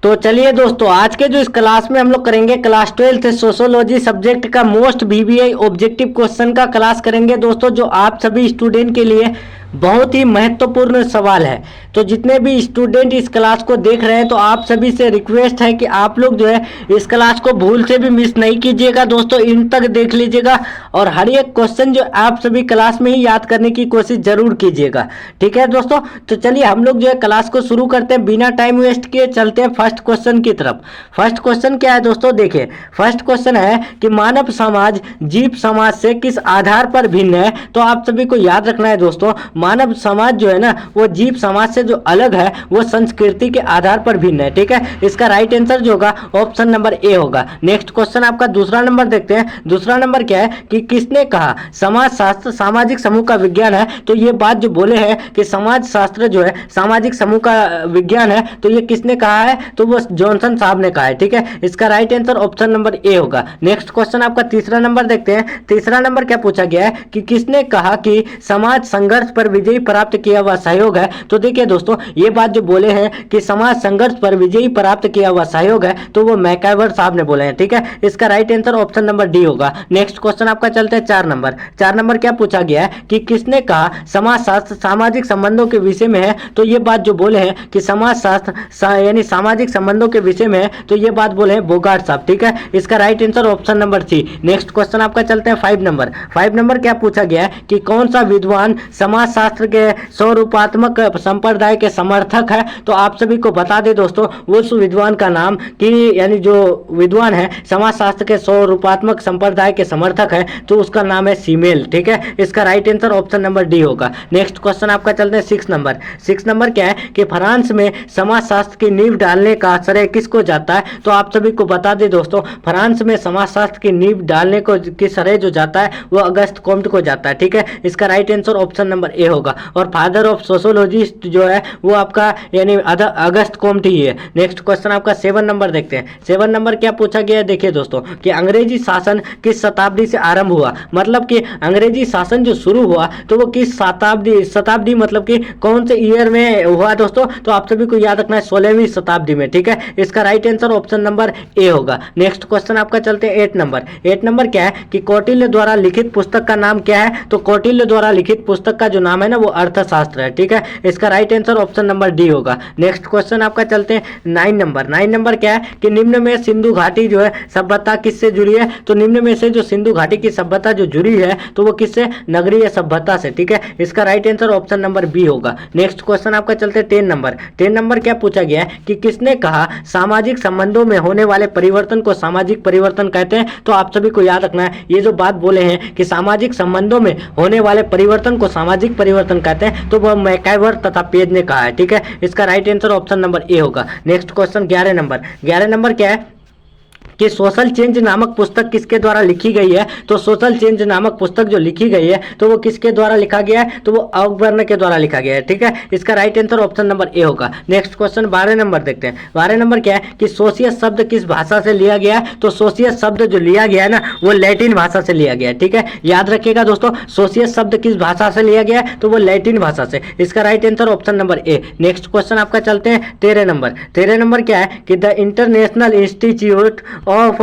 तो चलिए दोस्तों, आज के जो इस क्लास में हम लोग करेंगे क्लास 12th सोशोलॉजी सब्जेक्ट का मोस्ट वीवीआई ऑब्जेक्टिव क्वेश्चन का क्लास करेंगे दोस्तों, जो आप सभी स्टूडेंट के लिए बहुत ही महत्वपूर्ण सवाल है। तो जितने भी स्टूडेंट इस क्लास को देख रहे हैं तो आप सभी से रिक्वेस्ट है कि आप लोग जो है इस क्लास को भूल से भी मिस नहीं कीजिएगा दोस्तों, इन तक देख लीजिएगा और हर एक क्वेश्चन जो आप सभी क्लास में ही याद करने की कोशिश जरूर कीजिएगा। ठीक है दोस्तों, तो चलिए हम लोग जो है क्लास को शुरू करते हैं, बिना टाइम वेस्ट किए चलते हैं फर्स्ट क्वेश्चन की तरफ। फर्स्ट क्वेश्चन क्या है दोस्तों, देखिए फर्स्ट क्वेश्चन है कि मानव समाज जीव समाज से किस आधार पर भिन्न है। तो आप सभी को याद रखना है दोस्तों, मानव समाज जो है ना वो जीव समाज से जो अलग है वो संस्कृति के आधार पर भिन्न है। ठीक है, इसका राइट आंसर जो होगा ऑप्शन नंबर ए होगा। नेक्स्ट क्वेश्चन आपका दूसरा नंबर देखते हैं। दूसरा नंबर क्या है कि किसने कहा समाज शास्त्र सामाजिक समूह का विज्ञान है। तो ये बात जो बोले हैं कि समाज शास्त्र जो है सामाजिक समूह का विज्ञान है, तो ये किसने कहा है, तो वो जॉनसन साहब ने कहा है। ठीक है, इसका right answer option number A होगा। नेक्स्ट क्वेश्चन आपका तीसरा नंबर देखते हैं। तीसरा नंबर क्या पूछा गया है कि किसने कहा कि समाज संघर्ष पर विजयी प्राप्त किया हुआ सहयोग है। तो देखिए दोस्तों, ये बात जो बोले हैं कि समाज संघर्ष पर विजयी प्राप्त किया हुआ सहयोग है, तो वो मैकाइवर साहब ने बोले हैं। ठीक है, इसका right answer option number D होगा। नेक्स्ट क्वेश्चन आपका चलते हैं चार नंबर। चार नंबर क्या पूछा गया है कि किसने कहा समाज शास्त्र सामाजिक संबंधों के विषय में है। तो ये बात जो बोले हैं कि समाज शास्त्र यानी सामाजिक संबंधों के विषय में है, तो ये बात बोले हैं बोगार्ट साहब। ठीक है, इसका right answer option number C. Next question आपका चलते हैं 5 नंबर। 5 नंबर क्या पूछा गया है कि कौन सा विद्वान समाज शास्त्र के स्वरूपात्मक संप्रदाय के समर्थक है। तो आप सभी को बता दें दोस्तों, उस विद्वान का नाम कि यानी जो विद्वान है समाज शास्त्र के स्वरूपात्मक संप्रदाय के समर्थक है, तो उसका नाम है सीमेल। ठीक है, इसका right answer option number D होगा। नेक्स्ट क्वेश्चन आपका चलते हैं 6 नंबर। 6 नंबर क्या है कि फ्रांस में समाज शास्त्र की नींव डालने का श्रेय किसको जाता है। तो आप सभी को बता दें दोस्तों, फ्रांस में समाज शास्त्र की नींव डालने को की श्रेय जो जाता है वो अगस्त कॉम्ट को जाता है। ठीक है, इसका right answer option number A होगा। और फादर ऑफ सोशोलॉजिस्ट जो है वो आपका यानी अगस्त कॉम्ट ही है। नेक्स्ट क्वेश्चन आपका 7 नंबर देखते हैं। 7 नंबर क्या पूछा गया है, देखिए दोस्तों कि अंग्रेजी शासन किस शताब्दी से आरंभ हुआ। मतलब कि अंग्रेजी शासन जो शुरू हुआ तो वो किस शताब्दी मतलब कि कौन से ईयर में हुआ दोस्तों। तो आप सभी को याद रखना है 16वीं शताब्दी में। ठीक है, इसका right answer option number A होगा। नेक्स्ट क्वेश्चन आपका चलते हैं 8 नंबर। 8 नंबर क्या है कि कौटिल्य द्वारा लिखित पुस्तक का नाम क्या है। तो कौटिल्य द्वारा लिखित पुस्तक का जो नाम है ना वो अर्थशास्त्र है। ठीक है, इसका right answer option number D होगा। नेक्स्ट क्वेश्चन आपका चलते हैं 9 नंबर। 9 नंबर क्या है कि निम्न में सिंधु घाटी जो है सभ्यता किससे जुड़ी है। तो निम्न में से जो सिंधु घाटी की सभ्यता जो जुड़ी है तो वो किससे, नगरीय सभ्यता से। ठीक है, इसका right answer option number B होगा। नेक्स्ट क्वेश्चन आपका चलते हैं 10 नंबर। 10 नंबर क्या पूछा गया है कि किसने कहा सामाजिक संबंधों में होने वाले परिवर्तन को सामाजिक परिवर्तन कहते हैं। तो आप सभी को याद रखना है, ये जो बात बोले हैं कि सामाजिक संबंधों में होने वाले परिवर्तन को सामाजिक परिवर्तन कहते हैं, तो वह मैकाइवर तथा पेज ने कहा है। ठीक है, इसका right answer option number A होगा। Next question 11 number. 11 नंबर क्या है कि सोशल चेंज नामक पुस्तक किसके द्वारा लिखी गई है। तो सोशल चेंज नामक पुस्तक जो लिखी गई है तो वो किसके द्वारा लिखा गया है, तो वो ऑकबर्न के द्वारा लिखा गया है। ठीक है, इसका right answer option number A होगा। नेक्स्ट क्वेश्चन 12 नंबर देखते हैं। 12 नंबर क्या है कि सोशियस शब्द किस भाषा से लिया गया है। तो सोशियस शब्द जो लिया गया है ना वो लैटिन भाषा से लिया गया है। ठीक है, याद रखिएगा दोस्तों, सोशियस शब्द किस भाषा से लिया गया है, तो वो लैटिन भाषा से। इसका राइट आंसर ऑप्शन नंबर ए। नेक्स्ट क्वेश्चन आपका चलते हैं 13 नंबर। 13 नंबर क्या है कि the international institute of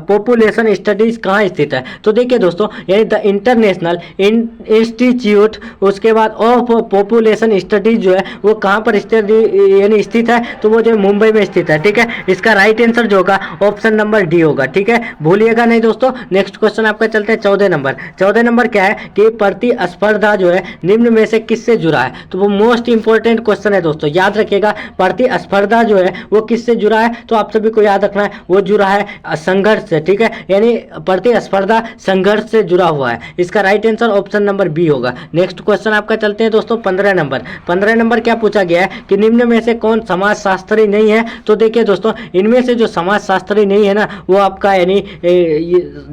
population studies कहाँ स्थित है। तो देखिए दोस्तों, यानी द इंटरनेशनल इंस्टीट्यूट उसके बाद ऑफ पॉपुलेशन स्टडीज जो है वो कहाँ पर यानी स्थित है, तो वो जो मुंबई में स्थित है। ठीक है, इसका राइट आंसर जो होगा ऑप्शन नंबर डी होगा। ठीक है, भूलिएगा नहीं दोस्तों। नेक्स्ट क्वेश्चन आपका चलते हैं 14 नंबर। 14 नंबर क्या है कि प्रतिस्पर्धा जो है निम्न में से किससे जुड़ा है। तो वो मोस्ट इंपॉर्टेंट क्वेश्चन है दोस्तों, याद रखिएगा। प्रतिस्पर्धा जो है वो किससे जुड़ा है, तो आप सभी को याद रखना है वो जुड़ा है संघर्ष से। ठीक है, यानी प्रतिस्पर्धा संघर्ष से जुड़ा हुआ है। इसका right answer option number B होगा। नेक्स्ट क्वेश्चन आपका चलते हैं दोस्तों 15 नंबर। 15 नंबर क्या पूछा गया है कि निम्न में से कौन समाजशास्त्री नहीं है। तो देखिए दोस्तों, इनमें से जो समाजशास्त्री नहीं है ना वो आपका यानी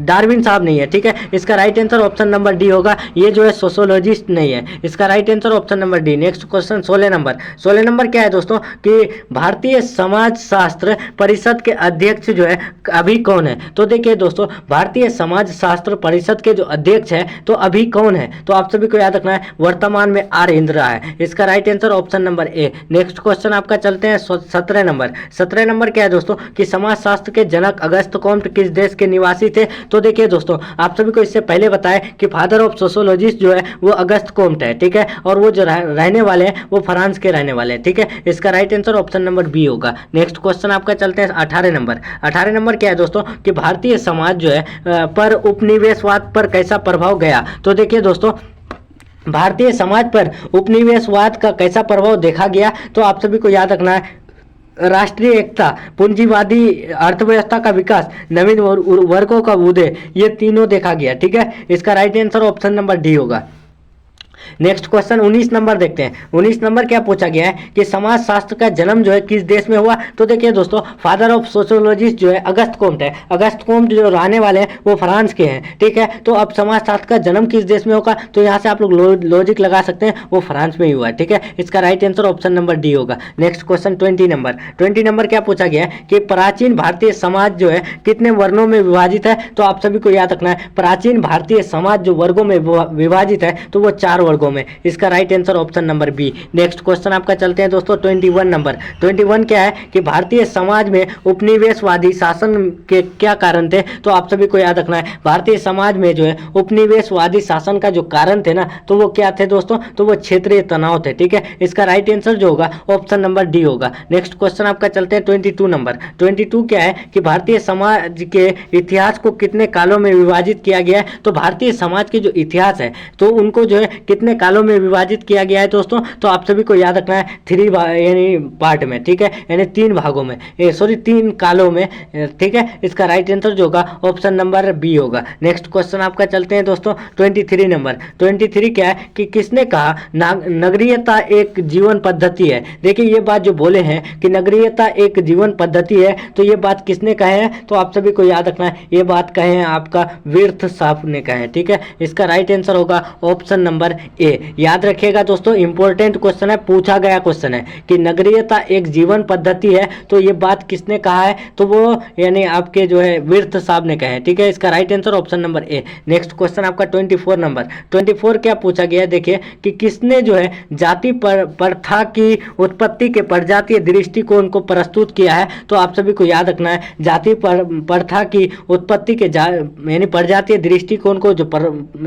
डार्विन साहब नहीं है। ठीक है, इसका right answer option number D होगा। ये जो है सोशोलॉजिस्ट नहीं है। इसका right answer option number D. Next question 16 number. 16 number क्या है दोस्तों कि भारतीय समाज शास्त्र परिषद के अध्यक्ष जो है अभी कौन है? तो देखिए दोस्तों, भारतीय समाज शास्त्र परिषद के जो अध्यक्ष है तो अभी कौन है? तो आप सभी को याद रखना है वर्तमान में आर इंदिरा है। इसका राइट आंसर ऑप्शन नंबर ए। नेक्स्ट क्वेश्चन आपका चलते हैं 17 नंबर। 17 नंबर क्या है दोस्तों कि समाज शास्त्र के जनक अगस्त कॉम्ट किस देश के निवासी थे? तो देखिए दोस्तों, आप सभी को इससे पहले बताया कि फादर ऑफ सोशोलॉजिस्ट जो है वो अगस्त कॉम्ट है, ठीक है, और वो जो रहने वाले हैं वो फ्रांस के रहने वाले हैं, ठीक है। इसका right answer option number B होगा। नेक्स्ट क्वेश्चन आपका चलते हैं 18 नंबर। 18 नंबर क्या है दोस्तों कि भारतीय समाज जो है पर उपनिवेशवाद पर कैसा प्रभाव गया? तो देखिए दोस्तों, भारतीय समाज पर उपनिवेशवाद का कैसा प्रभाव देखा गया? तो आप सभी को याद रखना है राष्ट्रीय एकता, पूंजीवादी अर्थव्यवस्था का विकास, नवीन वर्गों का उदय, ये तीनों देखा गया, ठीक है। इसका right answer option number D होगा। नेक्स्ट क्वेश्चन 19 नंबर देखते हैं। 19 नंबर क्या पूछा गया है कि समाज शास्त्र का जन्म जो है किस देश में हुआ? तो देखिए दोस्तों, फादर ऑफ सोशियोलॉजिस्ट जो है अगस्त कॉम्ट है। अगस्त कॉम्ट जो रहने वाले हैं वो फ्रांस के हैं, ठीक है। तो अब समाज शास्त्र का जन्म किस देश में होगा? तो यहाँ से आप लोग लॉजिक लगा सकते हैं, वो फ्रांस में ही हुआ है, ठीक है। इसका right answer option number D होगा। Next question 20 number. 20 नंबर क्या पूछा गया है कि प्राचीन भारतीय समाज जो है कितने वर्णों में विभाजित है? तो आप सभी को याद रखना है प्राचीन भारतीय समाज जो वर्गों में विभाजित है तो वो 4 वर्गों में। इसका right answer option number B. Next question आपका चलते हैं दोस्तों 21 नंबर। 21 क्या है कि भारतीय समाज में उपनिवेशवादी शासन के क्या कारण थे? तो आप सभी को याद रखना है भारतीय समाज में जो है उपनिवेशवादी शासन का जो कारण थे ना, तो वो क्या थे दोस्तों? तो वो क्षेत्रीय तनाव थे, ठीक है। इसका राइट आंसर जो होगा ऑप्शन नंबर डी होगा। नेक्स्ट क्वेश्चन आपका चलते हैं 22 नंबर। 22 क्या है कि भारतीय समाज के इतिहास को कितने कालों में विभाजित किया गया है? तो भारतीय समाज के जो इतिहास है तो उनको जो है कितने कालों में विभाजित किया गया है दोस्तों? तो आप सभी को याद रखना है 3 यानी पार्ट में, ठीक है, यानी 3 भागों में, 3 कालों में, ठीक है। इसका राइट आंसर जो होगा ऑप्शन नंबर बी होगा। नेक्स्ट क्वेश्चन आपका चलते हैं दोस्तों 23 नंबर। 23 क्या है कि किसने कहा नगरीयता एक जीवन पद्धति है? देखिए ये बात जो बोले हैं कि नगरीयता एक जीवन पद्धति है, तो ये बात किसने कहे है? तो आप सभी को याद रखना है ये बात कहे हैं आपका विर्थ साहब ने कहे, ठीक है। इसका राइट आंसर होगा ऑप्शन नंबर ए। याद रखिएगा दोस्तों, इंपॉर्टेंट क्वेश्चन है, पूछा गया क्वेश्चन है कि नगरीयता एक जीवन पद्धति है, तो ये बात किसने कहा है? तो वो यानी आपके जो है विर्थ साहब ने कहे, ठीक है। इसका राइट आंसर ऑप्शन नंबर ए। नेक्स्ट क्वेश्चन आपका 24 नंबर। 24 क्या पूछा गया है? देखिए कि किसने जो है जाति प्रथा की उत्पत्ति के प्रजातीय दृष्टिकोण को प्रस्तुत किया है? तो आप सभी को याद रखना है जाति प्रथा की उत्पत्ति के यानी प्रजातीय दृष्टिकोण को जो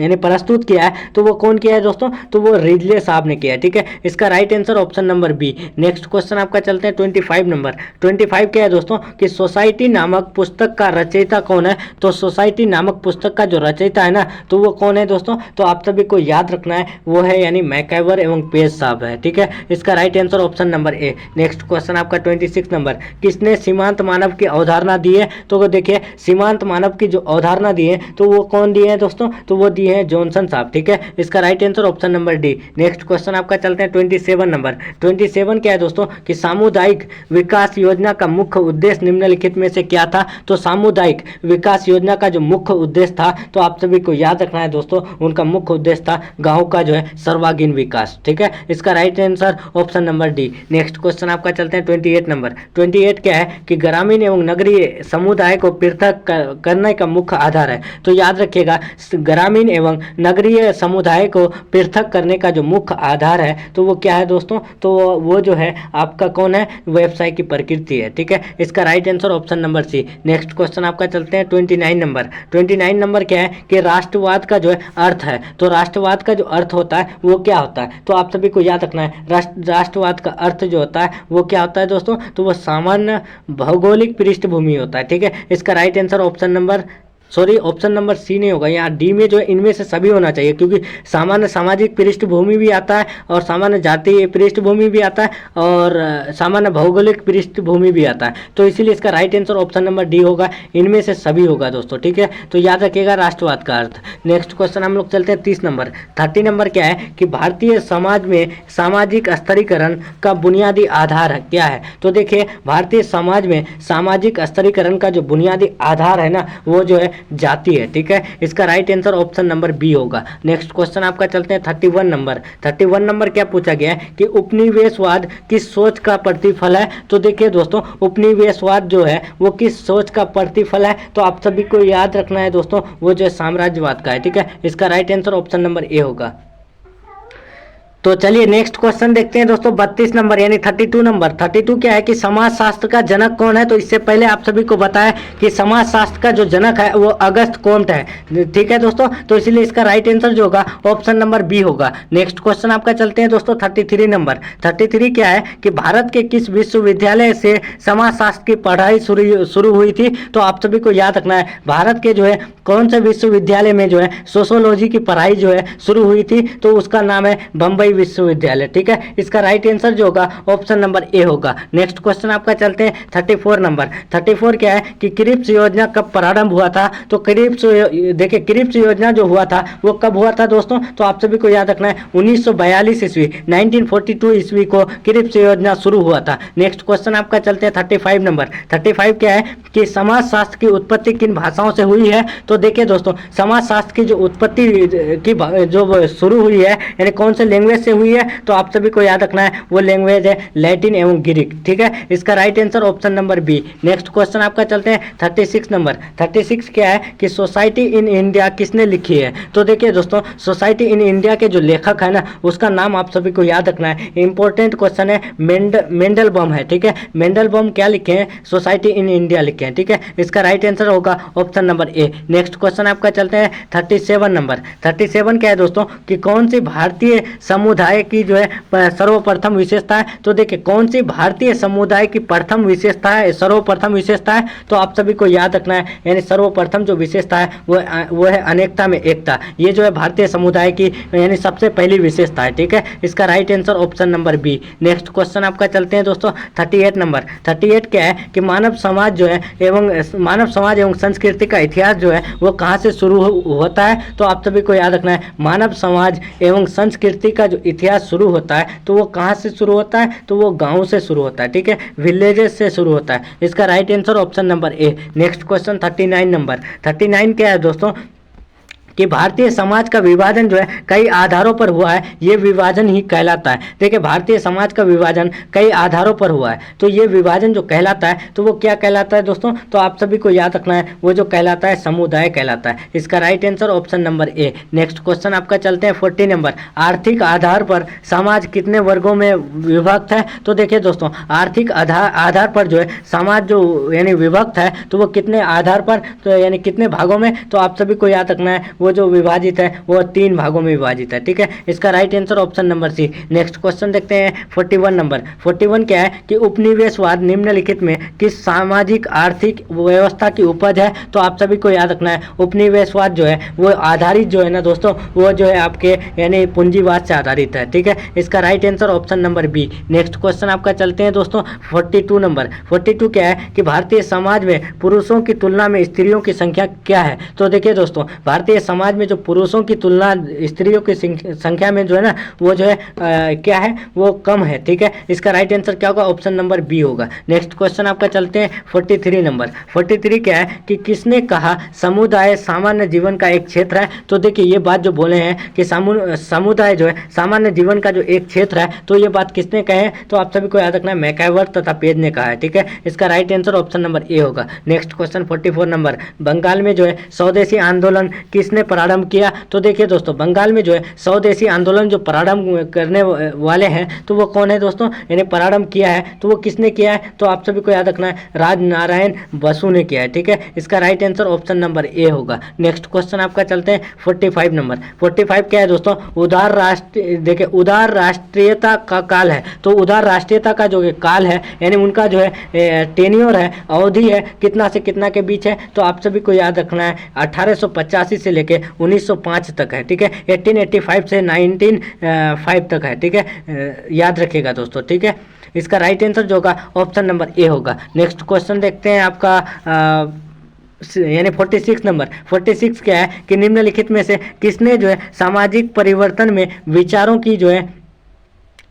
यानी प्रस्तुत किया है तो वो कौन किया है दोस्तों? तो वो रिजले साहब ने किया, ठीक है। इसका right answer option number B. Next question आपका चलते हैं 25 नंबर। 25 क्या है दोस्तों कि सोसाइटी नामक पुस्तक का रचयिता कौन है? तो सोसाइटी नामक पुस्तक का जो रचयिता है ना, तो वो कौन है दोस्तों? तो आप सभी को याद रखना है वो है यानी मैकआइवर एवं पेज साहब है, ठीक है। इसका राइट आंसर ऑप्शन नंबर ए। नेक्स्ट क्वेश्चन आपका 26 नंबर। किसने सीमांत मानव की अवधारणा दी है? तो देखिए सीमांत मानव की जो अवधारणा दी है तो वो कौन दिए हैं दोस्तों? तो वो दिए हैं जॉनसन साहब, ठीक है। इसका right answer option number D. Next question आपका चलते हैं 27 नंबर। 27 क्या है दोस्तों कि सामुदायिक विकास योजना का मुख्य उद्देश्य निम्नलिखित में से क्या था? तो सामुदायिक विकास योजना का जो मुख्य उद्देश्य था तो आप सभी को याद रखना है दोस्तों, उनका मुख्य उद्देश्य था गांव का जो है सर्वांगीण विकास, ठीक है। इसका right answer option number D. Next question आपका चलते हैं 28 नंबर। 28 क्या है कि ग्रामीण एवं नगरीय समुदाय को पृथक करने का मुख्य आधार है। तो याद रखिएगा ग्रामीण एवं नगरीय समुदाय को पृथक करने का जो मुख्य आधार है तो वो क्या है दोस्तों? तो वो जो है आपका कौन है? व्यवसाय की प्रकृति है, ठीक है। इसका right answer option number C. Next question आपका चलते हैं 29 नंबर। 29 नंबर क्या है कि राष्ट्रवाद का जो है अर्थ है। तो राष्ट्रवाद का जो अर्थ होता है वो क्या होता है? तो आप सभी को याद रखना है राष्ट्रवाद का अर्थ जो होता है वो क्या होता है दोस्तों? तो वो सामान्य भौगोलिक पृष्ठभूमि होता है, ठीक है। इसका right answer option number C नहीं होगा, यहाँ डी में जो है इनमें से सभी होना चाहिए, क्योंकि सामान्य सामाजिक पृष्ठभूमि भी आता है और सामान्य जातीय पृष्ठभूमि भी आता है और सामान्य भौगोलिक पृष्ठभूमि भी आता है। तो इसीलिए इसका right answer option number D होगा, इनमें से सभी होगा दोस्तों, ठीक है। तो याद रखिएगा राष्ट्रवाद का अर्थ। नेक्स्ट क्वेश्चन हम लोग चलते हैं 30 नंबर। 30 नंबर क्या है कि भारतीय समाज में सामाजिक स्तरीकरण का बुनियादी आधार क्या है? तो देखिए भारतीय समाज में सामाजिक स्तरीकरण का जो बुनियादी आधार है ना, वो जो है जाती है। ठीक है, इसका right answer option number B होगा। नेक्स्ट क्वेश्चन आपका चलते हैं 31 नंबर। 31 नंबर क्या पूछा गया है कि उपनिवेशवाद किस सोच का प्रतिफल है। तो देखिए दोस्तों, उपनिवेशवाद जो है वो किस सोच का प्रतिफल है, तो आप सभी को याद रखना है दोस्तों, वो जो है साम्राज्यवाद का है। ठीक है, इसका right answer option number A होगा। तो चलिए नेक्स्ट क्वेश्चन देखते हैं दोस्तों 32 नंबर यानी 32 नंबर। 32 क्या है कि समाजशास्त्र का जनक कौन है। तो इससे पहले आप सभी को बताया कि समाजशास्त्र का जो जनक है वो अगस्त कोम्ट है। ठीक है दोस्तों, तो इसलिए इसका राइट आंसर जो होगा ऑप्शन नंबर बी होगा। नेक्स्ट क्वेश्चन आपका चलते हैं दोस्तों 33 नंबर। 33 क्या है कि भारत के किस विश्वविद्यालय से समाजशास्त्र की पढ़ाई शुरू हुई थी। तो आप सभी को याद रखना है भारत के जो है कौन से विश्वविद्यालय में जो है सोशोलॉजी की पढ़ाई जो है शुरू हुई थी, तो उसका नाम है बम्बई विश्वविद्यालय। ठीक है, इसका राइट आंसर जो होगा ऑप्शन नंबर ए होगा। नेक्स्ट क्वेश्चन आपका चलते हैं 34 नंबर। 34 क्या है कि क्रिप्स योजना कब प्रारंभ हुआ था। तो क्रिप्स देखिए, क्रिप्स योजना जो हुआ था वो कब हुआ था दोस्तों, तो आप सभी को याद रखना है 1942 ईस्वी 1942 ईस्वी को क्रिप्स योजना शुरू हुआ था। नेक्स्ट क्वेश्चन आपका चलते हैं 35 नंबर। 35 क्या है कि समाजशास्त्र की उत्पत्ति किन भाषाओं से हुई है। तो देखिए दोस्तों, समाजशास्त्र की जो उत्पत्ति की जो शुरू हुई है यानी कौन से लैंग्वेज से हुई है, तो आप सभी को याद रखना है वो लैंग्वेज है लैटिन एवं ग्रीक। ठीक है, इसका right answer option number B. Next question आपका चलते हैं 36 नंबर। 36 क्या है कि सोसाइटी इन इंडिया किसने लिखी है। तो देखिए दोस्तों, सोसाइटी इन इंडिया के जो लेखक है ना उसका नाम आप सभी को याद रखना है। इंपॉर्टेंट क्वेश्चन है, मेंडलबॉम है। ठीक है, मेंडलबॉम क्या लिखे हैं, सोसाइटी इन इंडिया लिखे हैं। ठीक है, इसका राइट आंसर होगा ऑप्शन नंबर ए। नेक्स्ट क्वेश्चन आपका चलते हैं 37 नंबर। 37 क्या है दोस्तों कि कौन सी भारतीय समुदाय की जो है सर्वप्रथम विशेषता है। तो देखिए, कौन सी भारतीय समुदाय की प्रथम विशेषता है, सर्वप्रथम विशेषता है, तो आप सभी को याद रखना है यानी सर्वप्रथम जो विशेषता है वो है अनेकता में एकता। ये जो है भारतीय समुदाय की यानी सबसे पहली विशेषता है। ठीक है, इसका right answer option number B. Next question आपका चलते हैं दोस्तों 38 नंबर। 38 क्या है कि मानव समाज जो है एवं संस्कृति का इतिहास जो है वो कहाँ से शुरू होता है। तो आप सभी को याद रखना है मानव समाज एवं संस्कृति का जो इतिहास शुरू होता है तो वो कहाँ से शुरू होता है, तो वो गांव से शुरू होता है। ठीक है, विलेजेस से शुरू होता है। इसका राइट आंसर ऑप्शन नंबर ए। Next question 39 number. 39 क्या है दोस्तों कि भारतीय समाज का विभाजन जो है कई आधारों पर हुआ है, ये विभाजन ही कहलाता है। देखिए, भारतीय समाज का विभाजन कई आधारों पर हुआ है, तो ये विभाजन जो कहलाता है तो वो क्या कहलाता है दोस्तों, तो आप सभी को याद रखना है वो जो कहलाता है समुदाय कहलाता है। इसका राइट आंसर ऑप्शन नंबर ए। नेक्स्ट क्वेश्चन आपका चलते हैं 40 नंबर। आर्थिक आधार पर समाज कितने वर्गों में विभक्त है। तो देखिए दोस्तों, आर्थिक आधार पर जो है समाज जो यानी विभक्त है तो वो कितने आधार पर, तो यानी कितने भागों में, तो आप सभी को याद रखना है वो जो विभाजित है वो 3 भागों में विभाजित है। ठीक है, इसका right answer option number C. Next question देखते हैं 41 नंबर। 41 क्या है कि उपनिवेशवाद निम्नलिखित में किस सामाजिक आर्थिक व्यवस्था की उपज है। तो आप सभी को याद रखना है उपनिवेशवाद जो है वो आधारित जो है ना दोस्तों, वो जो है आपके यानी पूंजीवाद से आधारित है। ठीक है, इसका right answer option number B. Next question आपका चलते हैं दोस्तों 42 नंबर। 42 क्या है कि भारतीय समाज में पुरुषों की तुलना में स्त्रियों की संख्या क्या है। तो देखिए दोस्तों, भारतीय समाज में जो पुरुषों की तुलना स्त्रियों की संख्या में जो है ना वो जो है क्या है, वो कम है। ठीक है, इसका राइट आंसर क्या होगा, ऑप्शन नंबर बी होगा। नेक्स्ट क्वेश्चन आपका चलते हैं 43 नंबर। 43 क्या है कि किसने कहा समुदाय सामान्य जीवन का एक क्षेत्र है। तो देखिए, ये बात जो बोले हैं कि समुदाय जो है सामान्य जीवन का जो एक क्षेत्र है, तो ये बात किसने कहे हैं, तो आप सभी को याद रखना है मैकआवर तथा पेज ने कहा है। ठीक है, इसका right answer option number A होगा। Next question 44 number. बंगाल में जो है स्वदेशी आंदोलन किसने प्रारंभ किया। तो देखिए दोस्तों, बंगाल में जो है स्वदेशी आंदोलन जो प्रारंभ करने वाले हैं तो वो कौन है दोस्तों, यानी प्रारंभ किया है तो वो किसने किया है, तो आप सभी को याद रखना है राजनारायण बसु ने किया है। ठीक है, इसका right answer option number A होगा। नेक्स्ट क्वेश्चन आपका चलते हैं 45 नंबर। 45 क्या है दोस्तों, उदार राष्ट्रीयता का काल है। तो उदार राष्ट्रीयता का जो काल है यानी उनका जो है टेन्योर है, अवधि है, कितना से कितना के बीच है, तो आप सभी को याद रखना है 1885 से लेके 1905 तक है। ठीक है, 1885 से 1905 तक है। ठीक है, याद रखिएगा दोस्तों। ठीक है, इसका राइट आंसर जो होगा ऑप्शन नंबर ए होगा। नेक्स्ट क्वेश्चन देखते हैं आपका यानी 46 नंबर। 46 क्या है कि निम्नलिखित में से किसने जो है सामाजिक परिवर्तन में विचारों की जो है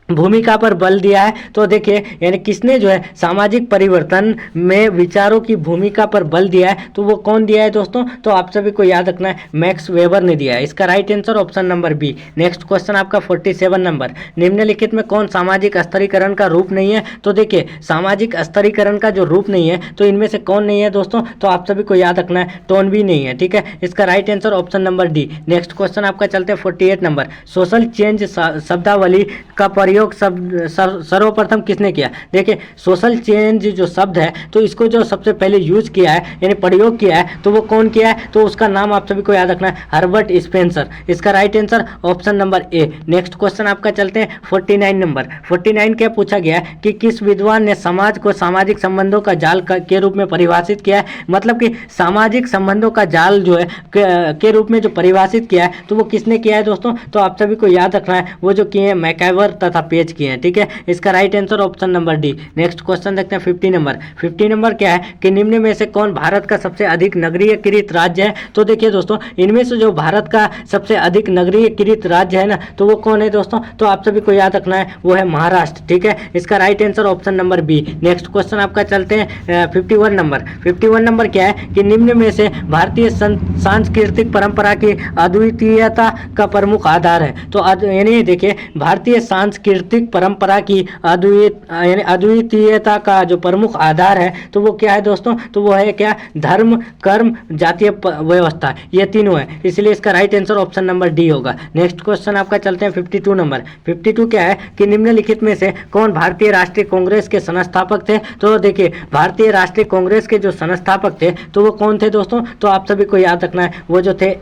भूमिका पर बल दिया है। तो देखिए यानी किसने जो है सामाजिक परिवर्तन में विचारों की भूमिका पर बल दिया है, तो वो कौन दिया है दोस्तों, तो आप सभी को याद रखना है मैक्स वेबर ने दिया है। इसका right answer option number B. Next question आपका 47 नंबर, निम्नलिखित में कौन सामाजिक स्तरीकरण का रूप नहीं है। तो देखिए सामाजिक स्तरीकरण का जो रूप नहीं है तो इनमें से कौन नहीं है दोस्तों, तो आप सभी को याद रखना है टोन भी नहीं है, ठीक है। इसका right answer option number D. Next question आपका चलते हैं 48 नंबर, सोशल चेंज शब्दावली का प्रयोग सर्वप्रथम किसने किया। देखिए सोशल चेंज जो शब्द है तो इसको जो सबसे पहले यूज किया है यानी प्रयोग किया है तो वो कौन किया है, तो उसका नाम आप सभी को याद रखना है हर्बर्ट स्पेंसर। इसका राइट आंसर ऑप्शन नंबर ए। नेक्स्ट क्वेश्चन आपका चलते हैं 49 नंबर, 49 क्या पूछा गया है कि किस विद्वान ने समाज को सामाजिक संबंधों का जाल के रूप में परिभाषित किया है। मतलब कि सामाजिक संबंधों का जाल जो है के रूप में जो परिभाषित किया है तो वो किसने किया है दोस्तों, तो आप सभी को याद रखना है वो जो किए हैं मैकआइवर तथा पेज किए हैं, ठीक है। इसका right answer option number D. Next question देखते हैं 50 नंबर, 50 नंबर क्या है कि निम्न में से कौन भारत का सबसे अधिक नगरीयकृत राज्य है। तो देखिए दोस्तों इनमें से जो भारत का सबसे अधिक नगरीयकृत राज्य है ना तो वो कौन है दोस्तों, तो आप सभी को याद रखना है वो है महाराष्ट्र, ठीक है। इसका right answer option number B. Next question आपका चलते हैं 51 नंबर, 51 नंबर क्या है कि निम्न में से भारतीय सांस्कृतिक परंपरा की अद्वितीयता का प्रमुख आधार है। तो यानी देखिए भारतीय सांस्कृतिक परंपरा की अद्वितीयता का जो प्रमुख आधार है तो वो क्या है दोस्तों, तो वो है क्या, धर्म, कर्म, जातीय व्यवस्था, ये तीनों है। इसलिए इसका right answer option number D होगा। नेक्स्ट क्वेश्चन आपका चलते हैं 52 नंबर, 52 क्या है कि निम्नलिखित में से कौन भारतीय राष्ट्रीय कांग्रेस के संस्थापक थे। तो देखिए भारतीय राष्ट्रीय कांग्रेस के जो संस्थापक थे तो वो कौन थे दोस्तों, तो आप सभी को याद रखना है वो जो थे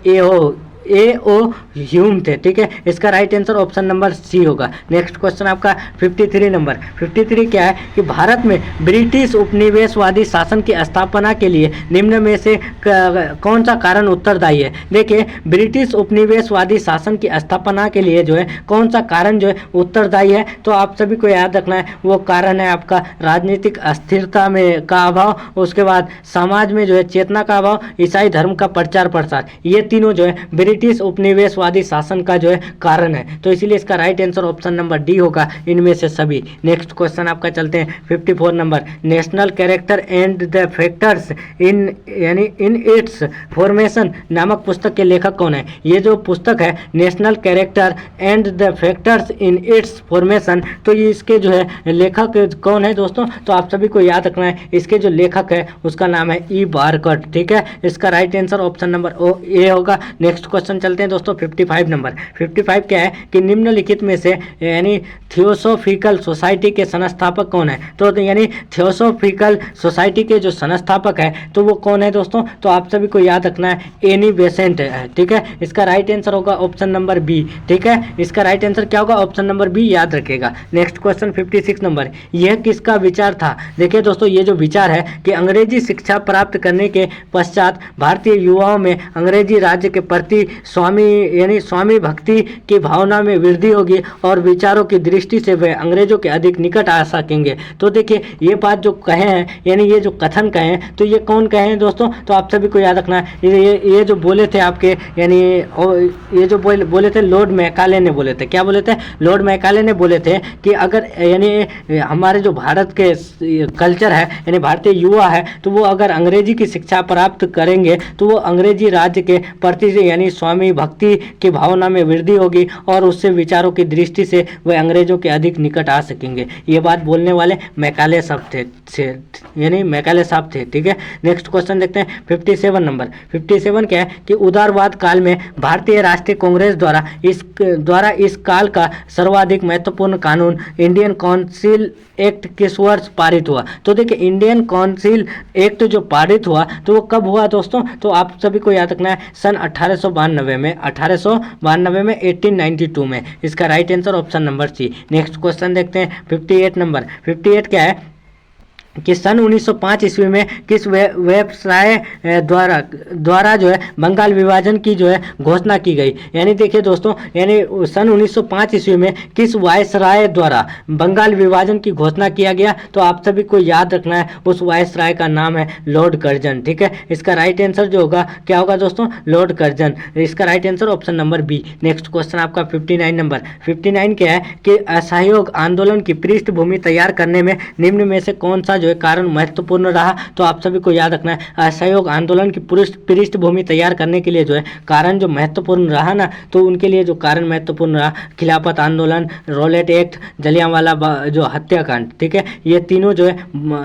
ए.ओ. ह्यूम थे, ठीक है। इसका right answer option number C होगा। नेक्स्ट क्वेश्चन आपका 53 नंबर, 53 क्या है कि भारत में ब्रिटिश उपनिवेशवादी शासन की स्थापना के लिए निम्न में से कौन सा कारण उत्तरदायी है। देखिए ब्रिटिश उपनिवेशवादी शासन की स्थापना के लिए जो है कौन सा कारण जो है उत्तरदायी है, तो आप सभी को याद रखना है वो कारण है आपका राजनीतिक अस्थिरता में का अभाव, उसके बाद समाज में जो है चेतना का अभाव, ईसाई धर्म का प्रचार प्रसार, ये तीनों जो है ब्रिटिश उपनिवेशवादी शासन का जो है कारण है। तो इसीलिए इसका right answer option number D होगा इनमें से सभी। नेक्स्ट क्वेश्चन आपका चलते हैं 54 number, national character and the factors in यानी इन इट्स फॉर्मेशन नामक पुस्तक के लेखक कौन है। ये जो पुस्तक है national character and the factors in its formation, तो ये इसके जो है लेखक कौन है दोस्तों, तो आप सभी को याद रखना है इसके जो लेखक है उसका नाम है ई बारकट, ठीक है। इसका right answer option number A होगा। नेक्स्ट क्वेश्चन चलते हैं दोस्तों 55 नंबर, 55 क्या है कि निम्नलिखित में से यानी थियोसॉफिकल सोसाइटी के संस्थापक कौन है। तो यानी थियोसॉफिकल सोसाइटी के जो संस्थापक है तो वो कौन है दोस्तों, तो आप सभी को याद रखना है एनी बेसेंट है, ठीक है। इसका राइट आंसर होगा ऑप्शन नंबर बी, ठीक है। इसका राइट आंसर क्या होगा, ऑप्शन नंबर बी याद रखेगा। नेक्स्ट क्वेश्चन 56 नंबर, यह किसका विचार था। देखिए दोस्तों ये जो विचार है कि अंग्रेजी शिक्षा प्राप्त करने के पश्चात भारतीय युवाओं में अंग्रेजी राज्य के प्रति स्वामी भक्ति की भावना में वृद्धि होगी और विचारों की दृष्टि से वे अंग्रेजों के अधिक निकट आ सकेंगे। तो देखिए ये बात जो कहे हैं यानी ये जो कथन कहे हैं तो ये कौन कहे हैं दोस्तों, तो आप सभी को याद रखना है ये जो बोले थे आपके यानी ये जो बोले थे लॉर्ड मैकाले ने बोले थे। क्या बोले थे, लॉर्ड मैकाले ने बोले थे कि अगर यानी हमारे जो भारत के कल्चर है यानी भारतीय युवा है तो वो अगर अंग्रेजी की शिक्षा प्राप्त करेंगे तो वो अंग्रेजी राज्य के प्रति यानी स्वामी भक्ति की भावना में वृद्धि होगी और उससे विचारों की दृष्टि से वे अंग्रेजों के अधिक निकट आ सकेंगे। ये बात बोलने वाले मैकाले साहब थे यानी मैकाले साहब थे, ठीक है। नेक्स्ट क्वेश्चन देखते हैं 57 नंबर, 57 क्या है कि उदारवाद काल में भारतीय राष्ट्रीय कांग्रेस द्वारा इस काल का सर्वाधिक महत्वपूर्ण कानून इंडियन काउंसिल एक्ट किस वर्ष पारित हुआ। तो देखिए इंडियन काउंसिल एक्ट जो पारित हुआ तो वो कब हुआ दोस्तों, तो आप सभी को याद रखना है सन 1892 में 1892 में। इसका right answer option number C. Next question देखते हैं 58 नंबर, 58 क्या है कि सन 1905 ईस्वी में किस व्यवसाय द्वारा जो है बंगाल विभाजन की जो है घोषणा की गई। यानी देखिए दोस्तों, यानी सन 1905 ईस्वी में किस वायसराय द्वारा बंगाल विभाजन की घोषणा किया गया, तो आप सभी को याद रखना है उस वायसराय का नाम है लॉर्ड कर्जन। ठीक है, इसका राइट आंसर जो होगा क्या होगा दोस्तों, लॉर्ड कर्जन। इसका right answer option number B. Next question आपका 59 नंबर। 59 क्या है कि असहयोग आंदोलन की पृष्ठभूमि तैयार करने में निम्न में से कौन सा जो है कारण महत्वपूर्ण रहा, तो आप सभी को याद रखना है असहयोग आंदोलन की पृष्ठभूमि तैयार करने के लिए जो है कारण जो महत्वपूर्ण रहा ना, तो उनके लिए जो कारण महत्वपूर्ण रहा, खिलाफत आंदोलन, रॉलेट एक्ट, जलियांवाला जो हत्याकांड। ठीक है, ये तीनों जो है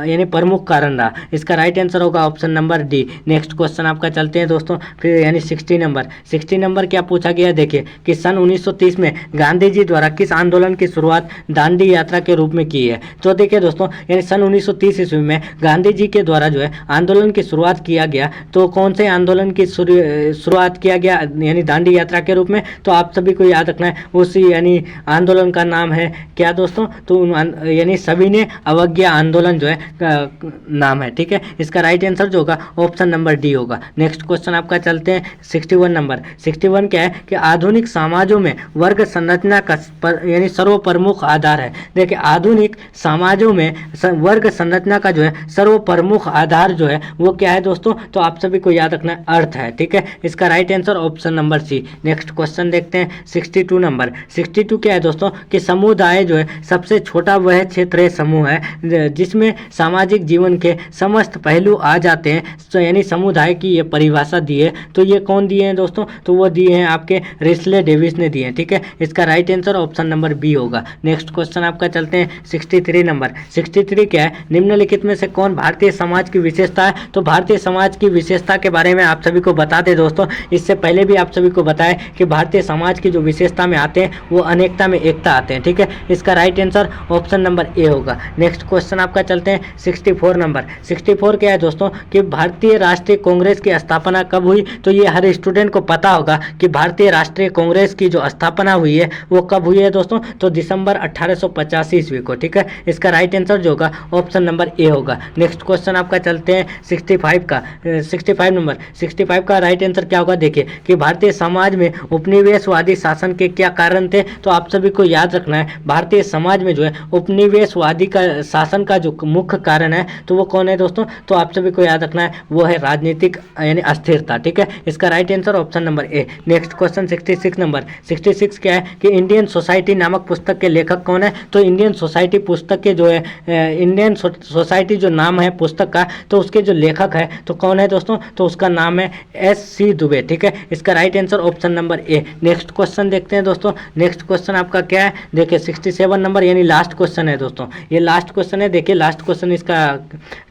यानी प्रमुख कारण रहा। इसका राइट आंसर होगा option number D. Next question आपका चलते हैं दोस्तों, फिर यानी 60 नंबर। 60 नंबर क्या पूछा गया, देखिए कि सन 1930 में गांधी जी द्वारा किस आंदोलन की शुरुआत दांडी यात्रा के रूप में की है। तो देखिए दोस्तों, यानी सन 1930 ईस्वी में गांधी जी के द्वारा जो है आंदोलन की शुरुआत किया गया, तो कौन से आंदोलन की शुरुआत किया गया यानी दांडी यात्रा के रूप में, तो आप सभी को याद रखना है उसी यानी आंदोलन का नाम है क्या दोस्तों, तो यानी सविनय अवज्ञा आंदोलन जो है नाम है। ठीक है, इसका राइट आंसर जो होगा ऑप्शन नंबर डी होगा। नेक्स्ट क्वेश्चन आपका चलते हैं 61 नंबर। 61 क्या है कि आधुनिक समाजों में वर्ग संरचना का यानी सर्वप्रमुख आधार है। देखिए आधुनिक समाजों में वर्ग संरचना का जो है सर्वप्रमुख आधार जो है वो क्या है दोस्तों, तो आप सभी को याद रखना है अर्थ है। ठीक है, इसका right answer option number C. Next question देखते हैं 62 नंबर। 62 क्या है दोस्तों कि समुदाय जो है सबसे छोटा वह क्षेत्रीय समूह है जिसमें सामाजिक जीवन के समस्त पहलू आ जाते हैं। तो यानी समुदाय की ये परिभाषा दी है, तो ये कौन दिए हैं दोस्तों, तो वो दिए हैं आपके रिस्ले डेविस ने दिए हैं। ठीक है, इसका right answer option number B होगा। नेक्स्ट क्वेश्चन आपका चलते हैं 63 नंबर। 63 क्या है, निम्नलिखित में से कौन भारतीय समाज की विशेषता है। तो भारतीय समाज की विशेषता के बारे में आप सभी को बता दें दोस्तों, इससे पहले भी आप सभी को बताएं कि भारतीय समाज की जो विशेषता में आते हैं वो अनेकता में एकता आते हैं। ठीक है, इसका right answer option number A होगा। नेक्स्ट क्वेश्चन आपका चलते हैं 64 नंबर। 64 क्या है दोस्तों कि भारतीय राष्ट्रीय कांग्रेस की स्थापना कब हुई, तो ये हर स्टूडेंट को पता होगा कि भारतीय राष्ट्रीय कांग्रेस की जो स्थापना हुई है वो कब हुई है दोस्तों, तो दिसंबर 1885 ईस्वी को। ठीक है, इसका राइट आंसर जो होगा ऑप्शन नंबर ए होगा। नेक्स्ट क्वेश्चन आपका चलते हैं 65 का। 65 नंबर। 65 का राइट आंसर क्या होगा, देखिए कि भारतीय समाज में उपनिवेशवादी शासन के क्या कारण थे, तो आप सभी को याद रखना है भारतीय समाज में जो है उपनिवेशवादी का शासन का जो मुख्य कारण है तो वो कौन है दोस्तों, तो आप सभी को याद रखना है वो है राजनीतिक यानी अस्थिरता। ठीक है, इसका राइट आंसर ऑप्शन नंबर ए। Next question 66 number. 66 क्या है कि इंडियन सोसाइटी नामक पुस्तक के लेखक कौन है, तो इंडियन सोसाइटी पुस्तक के जो है इंडियन सोसाइटी जो नाम है पुस्तक का, तो उसके जो लेखक है तो कौन है दोस्तों, तो उसका नाम है S.C. दुबे। ठीक है, इसका राइट आंसर ऑप्शन नंबर ए। नेक्स्ट क्वेश्चन देखते हैं दोस्तों। नेक्स्ट क्वेश्चन आपका क्या है, देखिए 67 नंबर यानी लास्ट क्वेश्चन है दोस्तों, ये लास्ट क्वेश्चन है। देखिए लास्ट क्वेश्चन इसका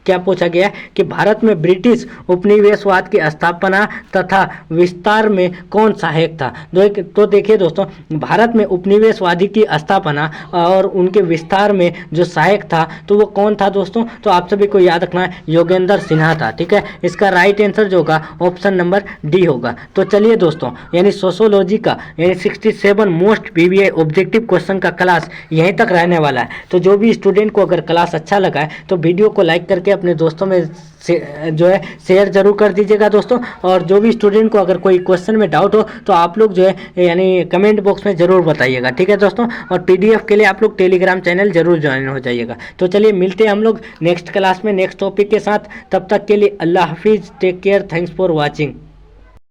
क्या पूछा गया है कि भारत में ब्रिटिश उपनिवेशवाद की स्थापना तथा विस्तार में कौन सहायक था। तो देखिए दोस्तों, भारत में उपनिवेशवादी की स्थापना और उनके विस्तार में जो सहायक था तो वो कौन था दोस्तों, तो आप सभी को याद रखना है योगेंद्र सिन्हा था। ठीक है, इसका राइट आंसर जो होगा ऑप्शन नंबर डी होगा। तो चलिए दोस्तों, यानी सोशोलॉजी का यानी 67 मोस्ट पीवीआई ऑब्जेक्टिव क्वेश्चन का क्लास यहीं तक रहने वाला है। तो जो भी स्टूडेंट को अगर क्लास अच्छा लगा है तो वीडियो को लाइक करके अपने दोस्तों में जो है शेयर जरूर कर दीजिएगा दोस्तों। और जो भी स्टूडेंट को अगर कोई क्वेश्चन में डाउट हो तो आप लोग जो है यानी कमेंट बॉक्स में जरूर बताइएगा। ठीक है दोस्तों, और पीडीएफ के लिए आप लोग टेलीग्राम चैनल जरूर ज्वाइन हो जाइएगा। तो चलिए मिलते हैं हम लोग नेक्स्ट क्लास में नेक्स्ट टॉपिक के साथ। तब तक के लिए अल्लाह हाफिज़, take care, thanks for watching.